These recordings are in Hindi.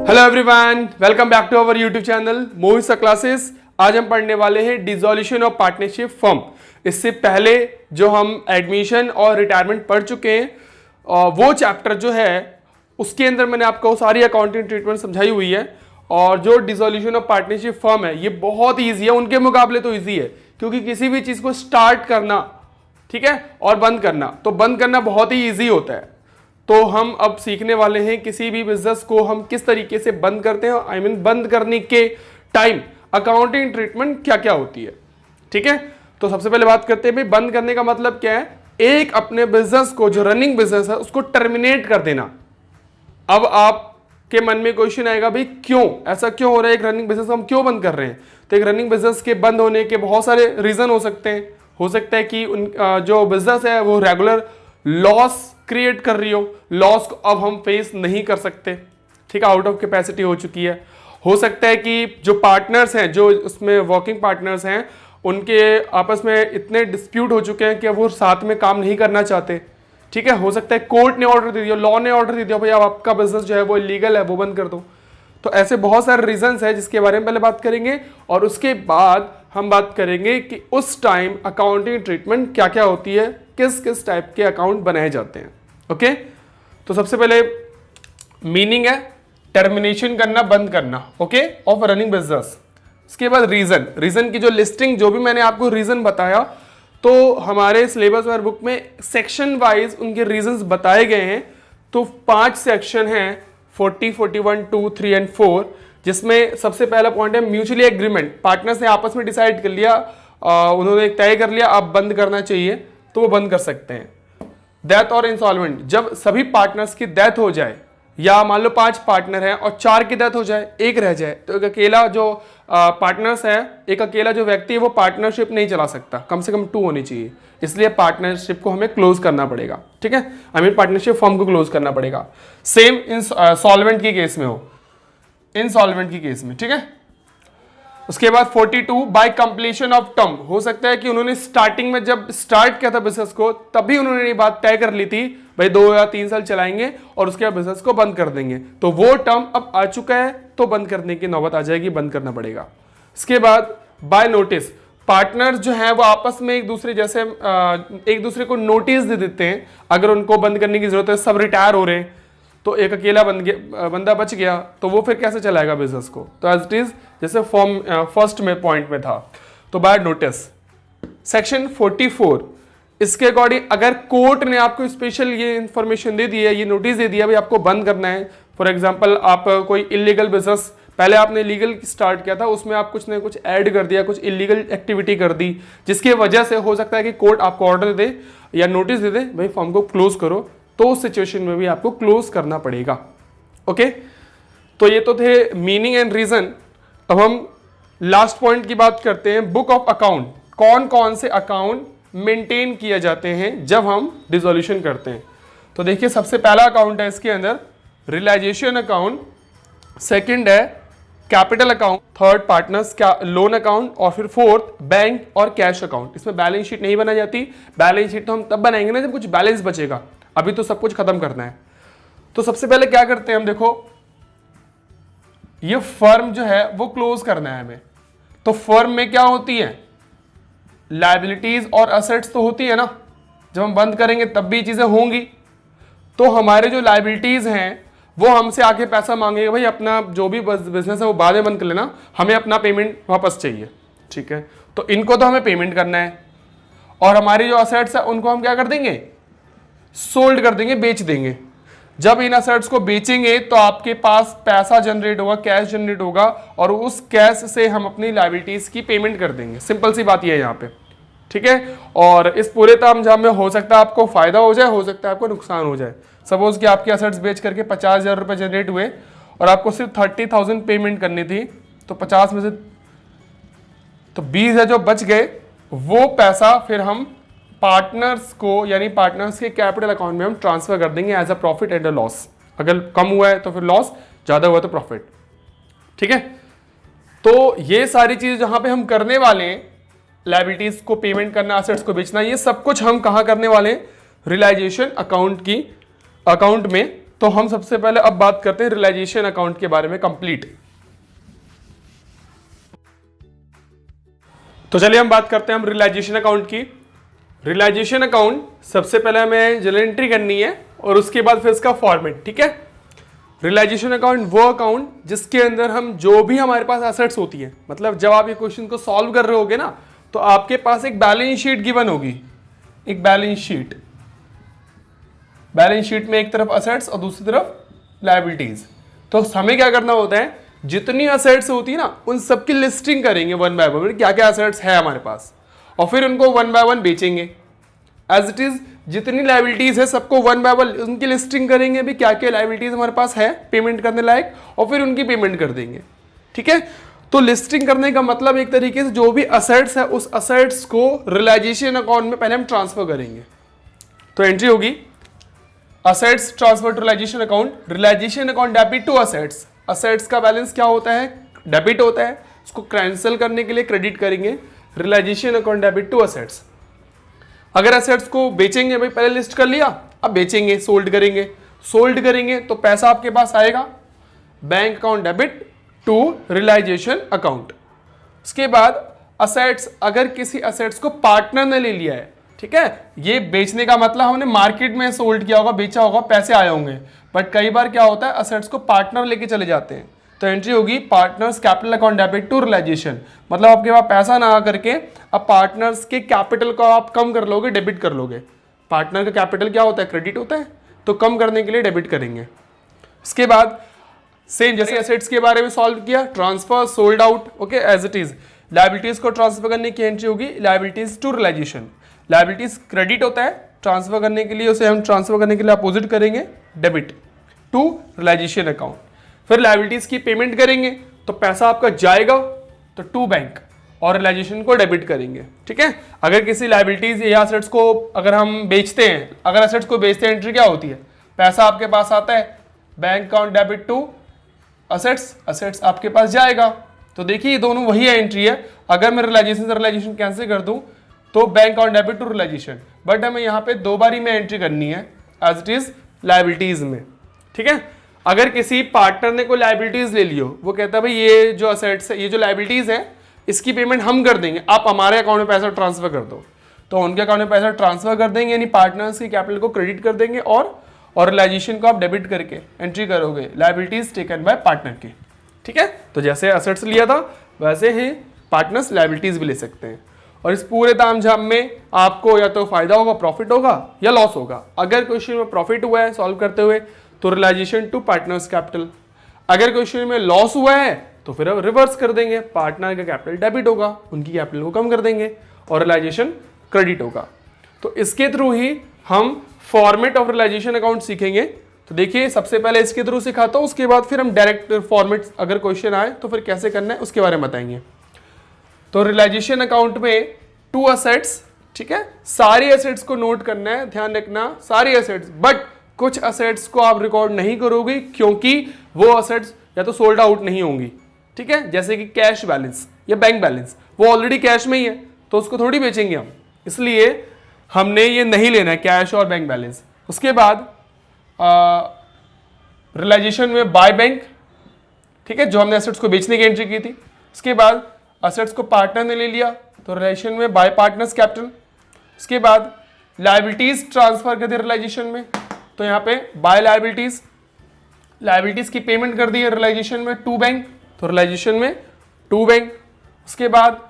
Hello everyone, welcome back to our YouTube channel Mohit सा क्लासेस। आज हम पढ़ने वाले हैं डिसोल्यूशन ऑफ पार्टनरशिप फर्म। इससे पहले जो हम एडमिशन और रिटायरमेंट पढ़ चुके हैं, वो चैप्टर जो है उसके अंदर मैंने आपको सारी अकाउंटिंग ट्रीटमेंट समझाई हुई है। और जो डिसोल्यूशन ऑफ पार्टनरशिप फर्म है ये बहुत ईजी है, उनके मुकाबले तो ईजी है, क्योंकि किसी भी चीज को स्टार्ट करना, ठीक है, और बंद करना, तो बंद करना बहुत ही ईजी होता है। तो हम अब सीखने वाले हैं किसी भी बिजनेस को हम किस तरीके से बंद करते हैं, आई मीन बंद करने के टाइम अकाउंटिंग ट्रीटमेंट क्या क्या होती है। ठीक है, तो सबसे पहले बात करते हैं भाई बंद करने का मतलब क्या है। एक अपने बिजनेस को, जो रनिंग बिजनेस है, उसको टर्मिनेट कर देना। अब आपके मन में क्वेश्चन आएगा भाई क्यों, ऐसा क्यों हो रहा है, एक रनिंग बिजनेस हम क्यों बंद कर रहे हैं। तो एक रनिंग बिजनेस के बंद होने के बहुत सारे रीजन हो सकते हैं। हो सकता है कि जो बिजनेस है वो रेगुलर लॉस क्रिएट कर रही हो, लॉस को अब हम फेस नहीं कर सकते, ठीक है, आउट ऑफ कैपेसिटी हो चुकी है। हो सकता है कि जो पार्टनर्स हैं, जो उसमें वर्किंग पार्टनर्स हैं, उनके आपस में इतने डिस्प्यूट हो चुके हैं कि वो साथ में काम नहीं करना चाहते। ठीक है, हो सकता है कोर्ट ने ऑर्डर दे दिया, लॉ ने ऑर्डर दे दिया, भाई अब आपका बिजनेस जो है वो इलीगल है, वो बंद कर दो। तो ऐसे बहुत सारे रीजंस हैं जिसके बारे में पहले बात करेंगे, और उसके बाद हम बात करेंगे कि उस टाइम अकाउंटिंग ट्रीटमेंट क्या क्या होती है, किस किस टाइप के अकाउंट बनाए जाते हैं। ओके, तो सबसे पहले मीनिंग है टर्मिनेशन करना, बंद करना, ओके, ऑफ रनिंग बिजनेस। इसके बाद रीजन की जो लिस्टिंग, जो भी मैंने आपको रीजन बताया, तो हमारे सिलेबस और बुक में सेक्शन वाइज उनके रीजंस बताए गए हैं। तो 5 सेक्शन हैं, 40, 41, 2, 3 एंड 4, जिसमें सबसे पहला पॉइंट है म्यूचुअली एग्रीमेंट। पार्टनर्स ने आपस में डिसाइड कर लिया, उन्होंने तय कर लिया अब बंद करना चाहिए, तो वो बंद कर सकते हैं। डेथ और इंसॉल्वेंट, जब सभी पार्टनर्स की डेथ हो जाए, या मान लो 5 पार्टनर हैं और 4 की डेथ हो जाए, एक रह जाए, तो एक अकेला जो पार्टनर्स है, एक अकेला जो व्यक्ति है वो पार्टनरशिप नहीं चला सकता, कम से कम 2 होनी चाहिए। इसलिए पार्टनरशिप को हमें क्लोज करना पड़ेगा। ठीक है, आई मीन पार्टनरशिप फॉर्म को क्लोज करना पड़ेगा। सेम इन सॉल्वेंट की केस में हो, इनसॉल्वेंट की केस में। ठीक है, उसके बाद 42 बाय कंप्लीशन ऑफ टर्म, हो सकता है कि उन्होंने स्टार्टिंग में जब स्टार्ट किया था बिजनेस को, तभी उन्होंने ये बात तय कर ली थी भाई 2 या 3 साल चलाएंगे और उसके बाद बिजनेस को बंद कर देंगे, तो वो टर्म अब आ चुका है, तो बंद करने की नौबत आ जाएगी, बंद करना पड़ेगा। इसके बाद बाय नोटिस, पार्टनर्स जो है वो आपस में एक दूसरे को नोटिस दे देते हैं अगर उनको बंद करने की जरूरत है, सब रिटायर हो रहे हैं, तो एक अकेला बंदा बच गया, तो वो फिर कैसे चलाएगा बिजनेस को। तो एज इट इज जैसे फॉर्म फर्स्ट में पॉइंट में था, तो बाय नोटिस। सेक्शन 44, इसके अकॉर्डिंग अगर कोर्ट ने आपको स्पेशल ये इंफॉर्मेशन दे दी है, ये नोटिस दे दिया भाई आपको बंद करना है। फॉर एग्जांपल आप कोई इलीगल बिजनेस, पहले आपने लीगल स्टार्ट किया था, उसमें आप कुछ ना कुछ ऐड कर दिया, कुछ इलीगल एक्टिविटी कर दी, जिसकी वजह से हो सकता है कि कोर्ट आपको ऑर्डर दे या नोटिस दे दे भाई फॉर्म को क्लोज करो, तो उस सिचुएशन में भी आपको क्लोज करना पड़ेगा। ओके, तो ये तो थे मीनिंग एंड रीजन। अब हम लास्ट पॉइंट की बात करते हैं, बुक ऑफ अकाउंट। कौन कौन से अकाउंट मेंटेन किए जाते हैं जब हम डिसोल्यूशन करते हैं। तो देखिए सबसे पहला अकाउंट है इसके अंदर रियलाइजेशन अकाउंट, सेकंड है कैपिटल अकाउंट, थर्ड पार्टनर्स का लोन अकाउंट, और फिर फोर्थ बैंक और कैश अकाउंट। इसमें बैलेंस शीट नहीं बनाई जाती, बैलेंस शीट तो हम तब बनाएंगे ना जब कुछ बैलेंस बचेगा, अभी तो सब कुछ खत्म करना है। तो सबसे पहले क्या करते हैं हम, देखो ये फर्म जो है वो क्लोज करना है हमें। तो फर्म में क्या होती है, लायबिलिटीज और असेट्स तो होती है ना, जब हम बंद करेंगे तब भी चीजें होंगी। तो हमारे जो लायबिलिटीज हैं वो हमसे आके पैसा मांगेगा, भाई अपना जो भी बिजनेस है वो बाद में बंद कर लेना, हमें अपना पेमेंट वापस चाहिए। ठीक है, तो इनको तो हमें पेमेंट करना है, और हमारी जो असेट्स है उनको हम क्या कर देंगे, सोल्ड कर देंगे, बेच देंगे। जब इन असेट्स को बेचेंगे तो आपके पास पैसा जनरेट होगा, कैश जनरेट होगा, और उस कैश से हम अपनी लायबिलिटीज की पेमेंट कर देंगे। सिंपल सी बात ये है यहाँ पे। ठीक है, और इस पूरे तामझाम में हो सकता है आपको फायदा हो जाए, हो सकता है आपको नुकसान हो जाए। सपोज कि आपके असेट्स बेच करके 50,000 रुपए जनरेट हुए और आपको सिर्फ 30,000 पेमेंट करनी थी, तो 50 में से तो 20,000 जो बच गए, वो पैसा फिर हम पार्टनर्स को, यानी पार्टनर्स के कैपिटल अकाउंट में हम ट्रांसफर कर देंगे as a profit and a loss. अगर कम हुआ है तो फिर लॉस, ज्यादा हुआ तो प्रॉफिट। ठीक है, तो ये सारी चीज जहां पे हम करने वाले हैं, लायबिलिटीज को पेमेंट करना, असेट्स को बेचना, ये सब कुछ हम कहां करने वाले हैं, रियलाइजेशन अकाउंट में तो हम सबसे पहले अब बात करते हैं रियलाइजेशन अकाउंट के बारे में कंप्लीट। तो चलिए हम बात करते हैं हम रियलाइजेशन अकाउंट की। रियलाइजेशन अकाउंट सबसे पहले हमें जर्नल एंट्री करनी है और उसके बाद फिर इसका फॉर्मेट, ठीक है। रियलाइजेशन अकाउंट वो अकाउंट जिसके अंदर हम जो भी हमारे पास एसेट्स होती है, मतलब जब आप ये क्वेश्चन को सॉल्व कर रहे होगे ना, तो आपके पास एक बैलेंस शीट गिवन होगी, एक बैलेंस शीट। बैलेंस शीट में एक तरफ असेट्स और दूसरी तरफ लायबिलिटीज। तो हमें क्या करना होता है, जितनी असेट्स होती है ना उन सबकी लिस्टिंग करेंगे वन बाय वन, क्या क्या असेट्स है हमारे पास, और फिर उनको वन बाय वन बेचेंगे। एज इट इज जितनी लायबिलिटीज है सबको वन बाय वन उनकी लिस्टिंग करेंगे भी क्या क्या लायबिलिटीज हमारे पास है पेमेंट करने लायक, और फिर उनकी पेमेंट कर देंगे, ठीक है। तो लिस्टिंग करने का मतलब एक तरीके से जो भी असेट्स है उस असेट्स को रियलाइजेशन अकाउंट में पहले हम ट्रांसफर करेंगे। तो एंट्री होगी assets transfer to realisation account, realisation account debit to assets. Assets का बैलेंस क्या होता है, डेबिट होता है, उसको कैंसिल करने के लिए क्रेडिट करेंगे, realisation account debit to assets. अगर असेट्स को बेचेंगे, भाई पहले लिस्ट कर लिया, अब बेचेंगे, सोल्ड करेंगे। सोल्ड करेंगे तो पैसा आपके पास आएगा bank account debit to realisation account. उसके बाद असेट्स, अगर किसी असेट्स को पार्टनर ने ले लिया है, ठीक है, ये बेचने का मतलब हमने मार्केट में सोल्ड किया होगा, बेचा होगा, पैसे आए होंगे, बट कई बार क्या होता है असेट्स को पार्टनर लेके चले जाते हैं। तो एंट्री होगी partners capital account debit to realisation, मतलब आपके पास पैसा ना आ करके अब पार्टनर्स के कैपिटल को आप कम कर लोगे, डेबिट कर लोगे। पार्टनर का कैपिटल क्या होता है, क्रेडिट होता है, तो कम करने के लिए डेबिट करेंगे। इसके बाद सेम जैसे एसेट्स के बारे में सॉल्व किया, transfer, sold out, okay, as it is. Liabilities को ट्रांसफर करने की एंट्री होगी liabilities to realisation. Liabilities credit होता है, ट्रांसफर करने के लिए उसे हम ट्रांसफर करने के लिए अपोजिट करेंगे डेबिट टू रियलाइजेशन अकाउंट। फिर लायबिलिटीज की पेमेंट करेंगे तो पैसा आपका जाएगा तो टू बैंक, और रियलाइजेशन को डेबिट करेंगे, ठीक है। अगर किसी लायबिलिटीज या असेट्स को अगर हम बेचते हैं, अगर असेट्स को बेचते हैं एंट्री क्या होती है, पैसा आपके पास आता है, bank account debit to assets, assets आपके पास जाएगा। तो देखिए ये दोनों वही एंट्री है। अगर मैं रियलाइजेशन से रियलाइजेशन कैंसिल कर दूं तो bank account debit to realisation, but हमें यहाँ पे दो बारी में एंट्री करनी है एज इट इज लायबिलिटीज में, ठीक है। अगर किसी पार्टनर ने कोई लायबिलिटीज ले लियो, वो कहता है भाई ये जो असेट्स है, ये जो लायबिलिटीज है, इसकी पेमेंट हम कर देंगे, आप हमारे अकाउंट में पैसा ट्रांसफर कर दो, तो उनके अकाउंट में पैसा ट्रांसफर कर देंगे, यानी पार्टनर्स की कैपिटल को क्रेडिट कर देंगे और रियलाइजेशन को आप डेबिट करके एंट्री करोगे लायबिलिटीज टेकन बाय पार्टनर की, ठीक है। तो जैसे असेट्स लिया था वैसे ही पार्टनर्स लायबिलिटीज भी ले सकते हैं। और इस पूरे तामझाम में आपको या तो फायदा होगा, प्रॉफिट होगा, या लॉस होगा। अगर क्वेश्चन में प्रॉफिट हुआ है सॉल्व करते हुए तो रियलाइजेशन टू पार्टनर्स कैपिटल, अगर क्वेश्चन में लॉस हुआ है तो फिर अब रिवर्स कर देंगे, पार्टनर का कैपिटल डेबिट होगा, उनकी कैपिटल को कम कर देंगे और रियलाइजेशन क्रेडिट होगा। तो इसके थ्रू ही हम फॉर्मेट ऑफ रियलाइजेशन अकाउंट सीखेंगे। तो देखिए सबसे पहले इसके थ्रू सिखाता हूं, उसके बाद फिर हम डायरेक्ट फॉर्मेट अगर क्वेश्चन आए तो फिर कैसे करना है उसके बारे में बताएंगे। तो रियलाइजेशन अकाउंट में टू असेट्स, ठीक है, सारी असेट्स को नोट करना है, ध्यान रखना सारी असेट्स, बट कुछ असेट्स को आप रिकॉर्ड नहीं करोगे क्योंकि वो असेट्स या तो सोल्ड आउट नहीं होंगी, ठीक है। जैसे कि कैश बैलेंस या बैंक बैलेंस, वो ऑलरेडी कैश में ही है तो उसको थोड़ी बेचेंगे हम, इसलिए हमने ये नहीं लेना है कैश और बैंक बैलेंस। उसके बाद रियलाइजेशन में बाय बैंक, ठीक है, जो हमने एसेट्स को बेचने की एंट्री की थी। उसके बाद असेट्स को पार्टनर ने ले लिया तो रियलाइजेशन में बाय पार्टनर्स कैपिटल। उसके बाद लायबिलिटीज ट्रांसफर कर दी रियलाइजेशन में, तो यहाँ पे बाय लायबिलिटीज, लायबिलिटीज की पेमेंट कर दी है रियलाइजेशन में टू बैंक, तो रियलाइजेशन में टू बैंक। उसके बाद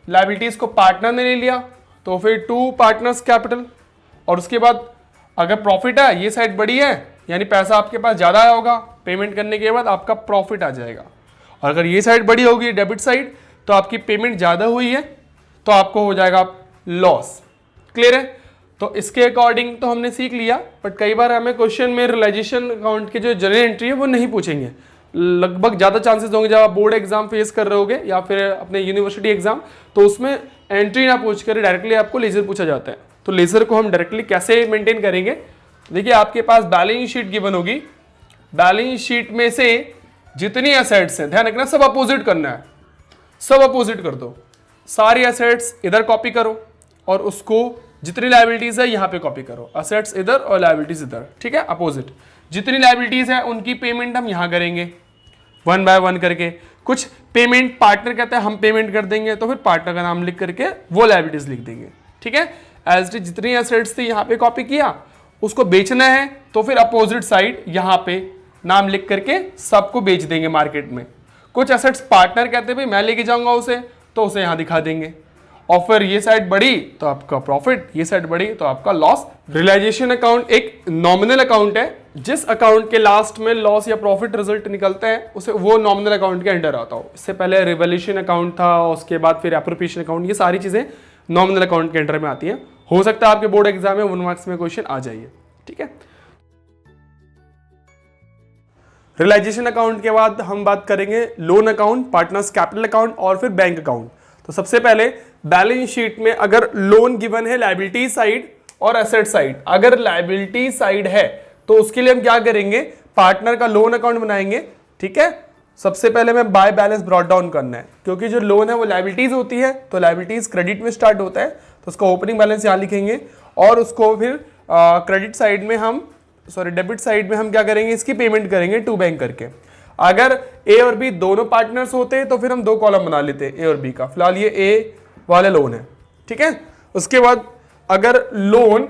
लायबिलिटीज को पार्टनर ने ले लिया तो फिर टू पार्टनर्स कैपिटल। और उसके बाद अगर प्रॉफिट है, ये साइड बड़ी है यानी पैसा आपके पास ज़्यादा आया होगा, पेमेंट करने के बाद आपका प्रॉफिट आ जाएगा। और अगर ये साइड बड़ी होगी डेबिट साइड, तो आपकी पेमेंट ज़्यादा हुई है तो आपको हो जाएगा लॉस। क्लियर है। तो इसके अकॉर्डिंग तो हमने सीख लिया, बट कई बार हमें क्वेश्चन में रियलाइजेशन अकाउंट के जो जनरल एंट्री है वो नहीं पूछेंगे। लगभग ज़्यादा चांसेस होंगे जब आप बोर्ड एग्जाम फेस कर रहे होगे या फिर अपने यूनिवर्सिटी एग्जाम, तो उसमें एंट्री ना पूछ कर डायरेक्टली आपको लेजर पूछा जाता है। तो लेजर को हम डायरेक्टली कैसे मेंटेन करेंगे, देखिए आपके पास बैलेंस शीट गिवन होगी, बैलेंस शीट में से जितनी एसेट्स हैं, ध्यान रखना सब अपोजिट करना है, सब अपोजिट कर दो, सारी एसेट्स इधर कॉपी करो और उसको जितनी लाइबिलिटीज है यहाँ पे कॉपी करो, असेट्स इधर और लाइबिलिटीज इधर, ठीक है, अपोजिट। जितनी लाइबिलिटीज है उनकी पेमेंट हम यहाँ करेंगे 1 बाय 1 करके। कुछ पेमेंट पार्टनर कहता है हम पेमेंट कर देंगे, तो फिर पार्टनर का नाम लिख करके वो लाइबिलिटीज लिख देंगे, ठीक है। एज जितनी एसेट्स थी यहाँ पे कॉपी किया, उसको बेचना है तो फिर अपोजिट साइड यहाँ पे नाम लिख करके सबको बेच देंगे मार्केट में। कुछ एसेट्स पार्टनर कहते हैं भाई मैं लेके जाऊंगा उसे, तो उसे यहाँ दिखा देंगे। और फिर ये साइड बढ़ी तो आपका प्रॉफिट, ये साइड बढ़ी तो आपका लॉस। रियलाइजेशन अकाउंट एक नॉमिनल अकाउंट है, जिस अकाउंट के लास्ट में लॉस या प्रॉफिट रिजल्ट निकलता है उसे वो नॉमिनल अकाउंट के अंडर आता हो। इससे पहले रिवोल्यूशन अकाउंट था, उसके बाद फिर एप्रोप्रिएशन अकाउंट, ये सारी चीजें नॉमिनल अकाउंट के अंडर में आती हैं। हो सकता है आपके बोर्ड एग्जाम में 1 मार्क्स में क्वेश्चन आ जाइए, ठीक है। रियलाइजेशन अकाउंट के बाद हम बात करेंगे loan account, partners capital account और फिर बैंक अकाउंट। तो सबसे पहले बैलेंस शीट में अगर लोन गिवन है लायबिलिटी साइड और एसेट साइड, अगर लायबिलिटी साइड है तो उसके लिए हम क्या करेंगे, पार्टनर का लोन अकाउंट बनाएंगे, ठीक है। सबसे पहले हमें बाय बैलेंस ब्रॉट डाउन करना है, क्योंकि जो लोन है वो लायबिलिटीज होती है, तो लायबिलिटीज क्रेडिट में स्टार्ट होता है, तो उसका ओपनिंग बैलेंस यहाँ लिखेंगे और उसको फिर क्रेडिट साइड में हम डेबिट साइड में हम क्या करेंगे, इसकी पेमेंट करेंगे टू बैंक करके। अगर ए और बी दोनों पार्टनर्स होते तो फिर हम 2 कॉलम बना लेते ए और बी का। फिलहाल ये ए वाला लोन है, ठीक है। उसके बाद अगर लोन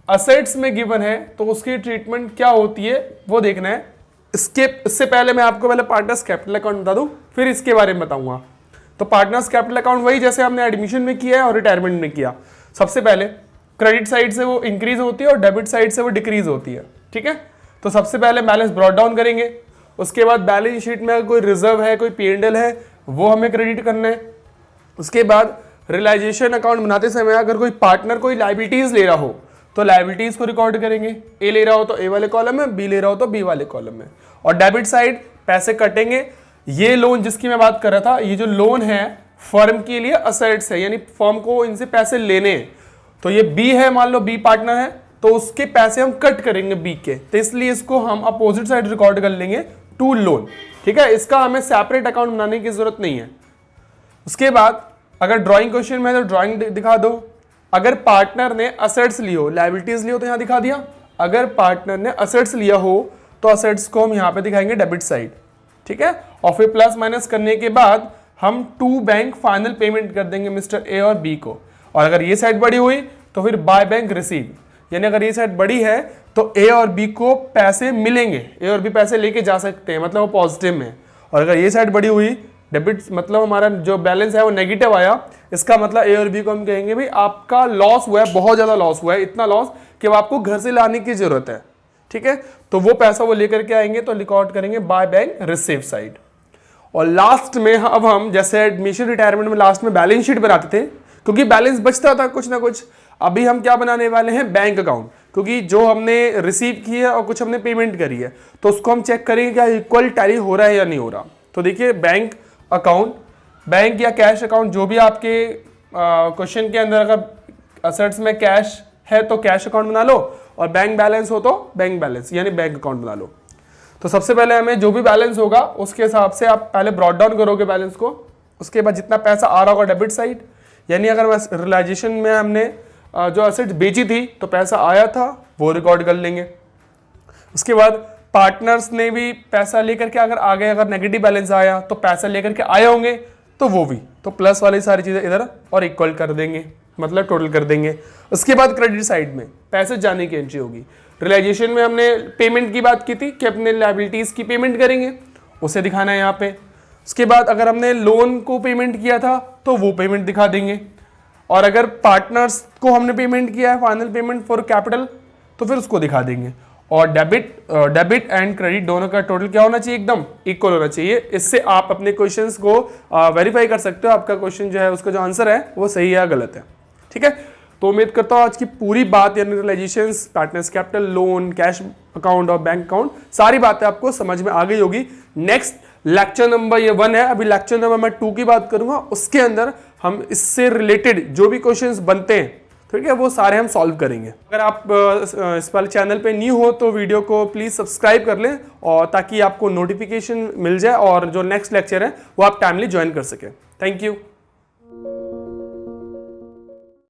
असेट्स में गिवन है तो उसकी ट्रीटमेंट क्या होती है वो देखना है। इससे पहले मैं आपको पहले पार्टनर्स कैपिटल अकाउंट बता दूं, फिर इसके बारे में बताऊंगा। तो पार्टनर्स कैपिटल अकाउंट वही जैसे हमने एडमिशन में किया है और रिटायरमेंट में किया। सबसे पहले क्रेडिट साइड से वो इंक्रीज होती है और डेबिट साइड से वो डिक्रीज होती है, ठीक है। तो सबसे पहले बैलेंस ब्रॉट डाउन करेंगे, उसके बाद बैलेंस शीट में अगर कोई रिजर्व है, कोई P&L है, वो हमें क्रेडिट करना है। उसके बाद रियलाइजेशन अकाउंट बनाते समय अगर कोई पार्टनर कोई लायबिलिटीज ले रहा हो तो लायबिलिटीज को रिकॉर्ड करेंगे। ए ले रहा हो तो ए वाले कॉलम में, बी ले रहा हो तो बी वाले कॉलम में। और डेबिट साइड पैसे कटेंगे। ये लोन जिसकी मैं बात कर रहा था, ये जो लोन है फर्म के लिए असेट्स है, यानी फर्म को इनसे पैसे लेने हैं। तो ये बी है, मान लो बी पार्टनर है, तो उसके पैसे हम कट करेंगे बी के, तो इसलिए इसको हम अपोजिट साइड रिकॉर्ड कर लेंगे टू लोन, ठीक है। इसका हमें सेपरेट अकाउंट बनाने की जरूरत नहीं है। उसके बाद अगर ड्राइंग क्वेश्चन में है तो ड्राइंग दिखा दो। अगर पार्टनर ने असेट्स ली हो, लायबिलिटीज ली हो तो यहां दिखा दिया। अगर पार्टनर ने असेट्स लिया हो तो असेट्स को हम यहां पे दिखाएंगे डेबिट साइड, ठीक है। और फिर प्लस माइनस करने के बाद हम टू बैंक फाइनल पेमेंट कर देंगे मिस्टर ए और बी को। और अगर ये साइड बड़ी हुई तो फिर बाय बैंक रिसीव, यानी अगर ये साइड बड़ी है तो ए और बी को पैसे मिलेंगे, ए और बी पैसे लेके जा सकते हैं, मतलब वो पॉजिटिव में। और अगर ये साइड बड़ी हुई डेबिट, मतलब हमारा जो बैलेंस है वो नेगेटिव आया, इसका मतलब ए और बी को हम कहेंगे भाई आपका लॉस हुआ है, बहुत ज्यादा लॉस हुआ है, इतना लॉस कि वो आपको घर से लाने की जरूरत है, ठीक है। तो वो पैसा वो लेकर के आएंगे, तो रिकॉर्ड करेंगे बाय बैंक रिसीव साइड। और लास्ट में अब हम जैसे एडमिशन रिटायरमेंट में लास्ट में बैलेंस शीट बनाते थे, क्योंकि बैलेंस बचता था कुछ ना कुछ। अभी हम क्या बनाने वाले हैं, बैंक अकाउंट, क्योंकि जो हमने रिसीव की है और कुछ हमने पेमेंट करी है, तो उसको हम चेक करेंगे क्या इक्वल टैली हो रहा है या नहीं हो रहा। तो देखिए बैंक अकाउंट, बैंक या कैश अकाउंट, जो भी आपके क्वेश्चन के अंदर अगर असेट्स में कैश है तो कैश अकाउंट बना लो, और बैंक बैलेंस हो तो बैंक बैलेंस यानी बैंक अकाउंट बना लो। तो सबसे पहले हमें जो भी बैलेंस होगा उसके हिसाब से आप पहले ब्रॉट डाउन करोगे बैलेंस को। उसके बाद जितना पैसा आ रहा होगा डेबिट साइड, यानी अगर रियलाइजेशन में हमने जो असेट बेची थी तो पैसा आया था वो रिकॉर्ड कर लेंगे। उसके बाद पार्टनर्स ने भी पैसा लेकर के अगर आ गए, अगर नेगेटिव बैलेंस आया तो पैसा लेकर के आए होंगे तो वो भी, तो प्लस वाली सारी चीजें इधर और इक्वल कर देंगे, मतलब टोटल कर देंगे। उसके बाद क्रेडिट साइड में पैसे जाने की एंट्री होगी। रियलाइजेशन में हमने पेमेंट की बात की थी कि अपने लायबिलिटीज की पेमेंट करेंगे, उसे दिखाना है यहाँ पे। उसके बाद अगर हमने लोन को पेमेंट किया था तो वो पेमेंट दिखा देंगे। और अगर पार्टनर्स को हमने पेमेंट किया है फाइनल पेमेंट फॉर कैपिटल तो फिर उसको दिखा देंगे। और डेबिट एंड क्रेडिट दोनों का टोटल क्या होना चाहिए, एकदम इक्वल होना चाहिए। इससे आप अपने क्वेश्चंस को वेरीफाई कर सकते हो, आपका क्वेश्चन जो है उसका जो आंसर है वो सही है या गलत है, ठीक है। तो उम्मीद करता हूँ आज की पूरी बात यानी realisations, partners capital, loan, cash account और बैंक अकाउंट, सारी बातें आपको समझ में आ गई होगी। नेक्स्ट लेक्चर नंबर ये 1 है, अभी लेक्चर नंबर मैं 2 की बात करूंगा। उसके अंदर हम इससे रिलेटेड जो भी क्वेश्चंस बनते हैं, ठीक है, वो सारे हम सॉल्व करेंगे। अगर आप इस वाले चैनल पे न्यू हो तो वीडियो को प्लीज सब्सक्राइब कर लें, और ताकि आपको नोटिफिकेशन मिल जाए और जो नेक्स्ट लेक्चर है वो आप टाइमली ज्वाइन कर सकें। Thank you.